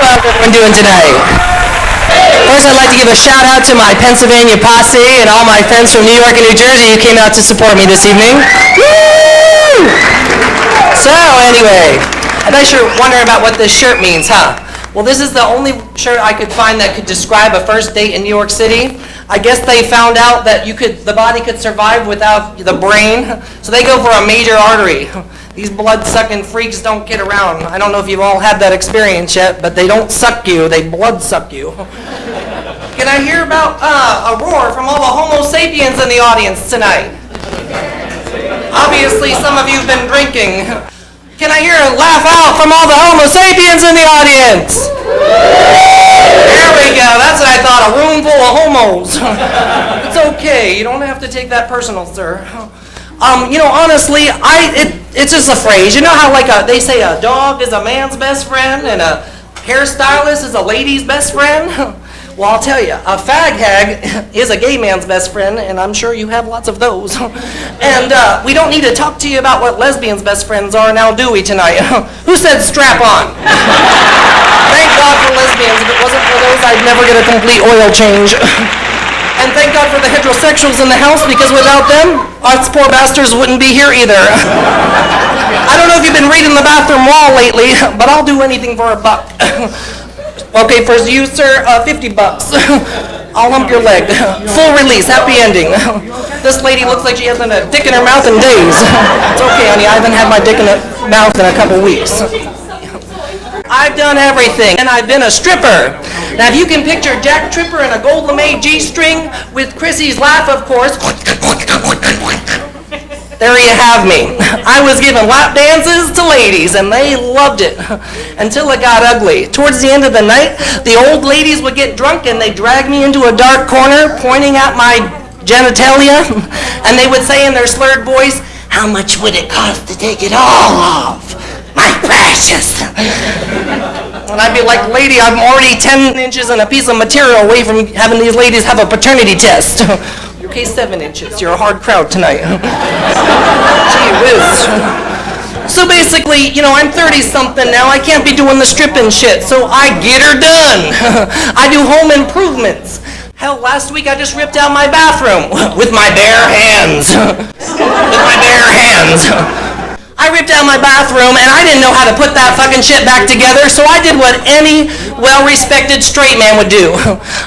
How's everyone doing tonight? First, I'd like to give a shout out to my Pennsylvania posse and all my friends from New York and New Jersey who came out to support me this evening. Woo! So anyway, I bet you're wondering about what this shirt means, huh? Well, this is the only shirt I could find that could describe a first date in New York City. I guess they found out that the body could survive without the brain, so they go for a major artery. These blood-sucking freaks don't get around. I don't know if you've all had that experience yet, but they don't suck you, they blood-suck you. Can I hear about a roar from all the Homo sapiens in the audience tonight? Obviously, some of you have been drinking. Can I hear a laugh out from all the Homo sapiens in the audience? There we go, that's what I thought, a room full of homos. It's okay, you don't have to take that personal, sir. Honestly, it's just a phrase. You know how they say a dog is a man's best friend and a hairstylist is a lady's best friend? Well, I'll tell you, a fag hag is a gay man's best friend, and I'm sure you have lots of those. And we don't need to talk to you about what lesbians' best friends are now, do we, tonight? Who said strap on? Thank God for lesbians. If it wasn't for those, I'd never get a complete oil change. And thank God for the heterosexuals in the house, because without them, us poor bastards wouldn't be here either. I don't know if you've been reading the bathroom wall lately, but I'll do anything for $1. Okay, for you, sir, $50. I'll lump your leg. Full release, happy ending. This lady looks like she hasn't had a dick in her mouth in days. It's okay, honey, I haven't had my dick in her mouth in a couple weeks. I've done everything, and I've been a stripper. Now, if you can picture Jack Tripper in a gold lame G-string with Chrissy's laugh, of course, there you have me. I was giving lap dances to ladies, and they loved it, until it got ugly. Towards the end of the night, the old ladies would get drunk, and they'd drag me into a dark corner, pointing at my genitalia, and they would say in their slurred voice, "How much would it cost to take it all off? My precious." And I'd be like, "Lady, I'm already 10 inches and a piece of material away from having these ladies have a paternity test." Okay, 7 inches. You're a hard crowd tonight. Gee whiz. So basically, I'm 30-something now. I can't be doing the stripping shit, so I get her done. I do home improvements. Hell, last week I just ripped out my bathroom with my bare hands. With my bare hands. I ripped out my bathroom, and I didn't know how to put that fucking shit back together, so I did what any well-respected straight man would do.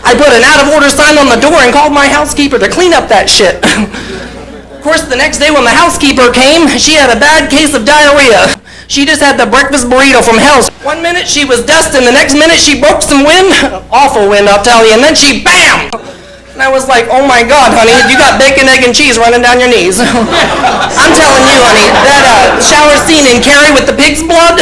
I put an out-of-order sign on the door and called my housekeeper to clean up that shit. Of course, the next day when the housekeeper came, she had a bad case of diarrhea. She just had the breakfast burrito from hell. One minute she was dusting, the next minute she broke some wind. Awful wind, I'll tell you, and then she BAM! And I was like, "Oh my God, honey, you got bacon, egg, and cheese running down your knees." I'm telling you, honey, that shower scene in Carrie with the pig's blood,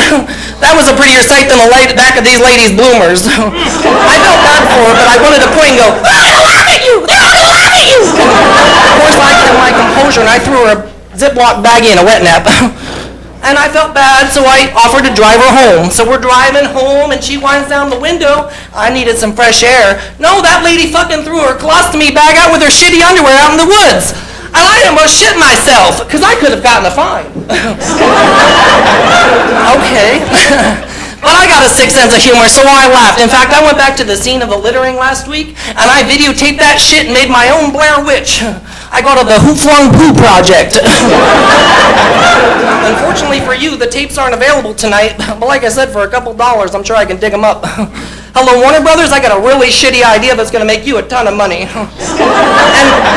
that was a prettier sight than the back of these ladies' bloomers. I felt bad for her, but I wanted to point and go, "They're all gonna laugh at you! They're all gonna laugh at you!" Of course, I kept my composure, and I threw her a Ziploc baggie and a wet nap. And I felt bad, so I offered to drive her home. So we're driving home, and she winds down the window. I needed some fresh air. No, that lady fucking threw her colostomy bag out with her shitty underwear out in the woods. And I almost shit myself, because I could have gotten a fine. Okay. But I got a sick sense of humor, so I laughed. In fact, I went back to the scene of the littering last week, and I videotaped that shit and made my own Blair Witch. I called it the Flung Project. Unfortunately for you, the tapes aren't available tonight, but like I said, for a couple dollars, I'm sure I can dig them up. Hello, Warner Brothers, I got a really shitty idea that's going to make you a ton of money. And,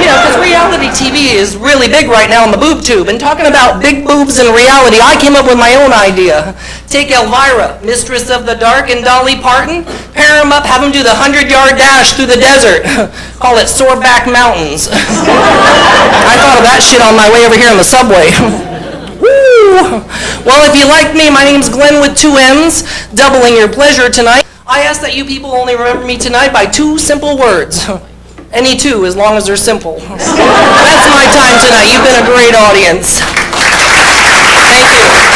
because reality TV is really big right now in the boob tube, and talking about big boobs and reality, I came up with my own idea. Take Elvira, Mistress of the Dark, and Dolly Parton, pair them up, have them do the 100-yard dash through the desert. Call it Soreback Mountains. I thought of that shit on my way over here on the subway. Woo! Well, if you like me, my name's Glenn with 2 M's, doubling your pleasure tonight. I ask that you people only remember me tonight by 2 simple words. Any 2, as long as they're simple. That's my time tonight. You've been a great audience. Thank you.